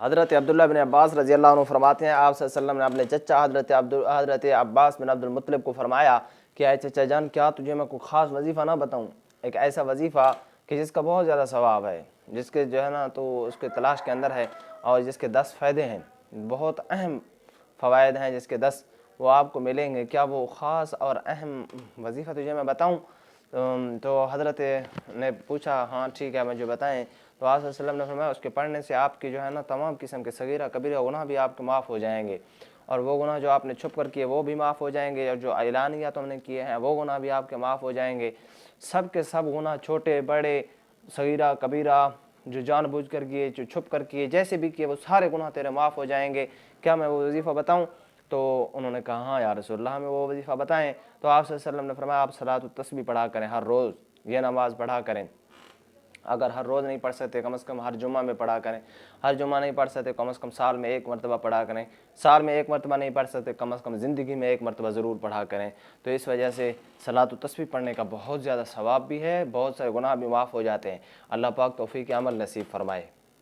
حضرت عبداللہ بن عباس رضی اللہ عنہ فرماتے ہیں آپ صلی اللہ علیہ وسلم نے اپنے چچا حضرت عباس بن عبد المطلب کو فرمایا کہ اے چچا جان، کیا تجھے میں کوئی خاص وظیفہ نہ بتاؤں، ایک ایسا وظیفہ کہ جس کا بہت زیادہ ثواب ہے، جس کے جو ہے نا تو اس کے تلاش کے اندر ہے، اور جس کے 10 فائدے ہیں، بہت اہم فوائد ہیں جس کے 10 وہ آپ کو ملیں گے، کیا وہ خاص اور اہم وظیفہ تجھے میں بتاؤں؟ تو حضرت نے پوچھا ہاں ٹھیک ہے مجھے بتائیں۔ تو آپ صلی اللہ علیہ وسلم نے فرمایا اس کے پڑھنے سے آپ کی جو ہے نا تمام قسم کے صغیرہ کبیرہ گناہ بھی آپ کے معاف ہو جائیں گے، اور وہ گناہ جو آپ نے چھپ کر کیے وہ بھی معاف ہو جائیں گے، اور جو اعلانیہ تم نے کیے ہیں وہ گناہ بھی آپ کے معاف ہو جائیں گے۔ سب کے سب گناہ، چھوٹے بڑے صغیرہ کبیرہ، جو جان بوجھ کر کیے، جو چھپ کر کیے، جیسے بھی کیے، وہ سارے گناہ تیرے معاف ہو جائیں گے، کیا میں وہ وظیفہ بتاؤں؟ تو انہوں نے کہا ہاں یا رسول اللہ ہمیں وہ وظیفہ بتائیں۔ تو آپ صلی اللہ علیہ وسلم نے فرمایا آپ صلاۃ التسبیح پڑھا کریں، ہر روز یہ نماز پڑھا کریں، اگر ہر روز نہیں پڑھ سکتے کم از کم ہر جمعہ میں پڑھا کریں، ہر جمعہ نہیں پڑھ سکتے کم از کم سال میں ایک مرتبہ پڑھا کریں، سال میں ایک مرتبہ نہیں پڑھ سکتے کم از کم زندگی میں ایک مرتبہ ضرور پڑھا کریں۔ تو اس وجہ سے صلاۃ التسبیح پڑھنے کا بہت زیادہ ثواب بھی ہے، بہت سارے گناہ بھی معاف ہو جاتے ہیں۔ اللہ پاک توفیق عمل نصیب فرمائے۔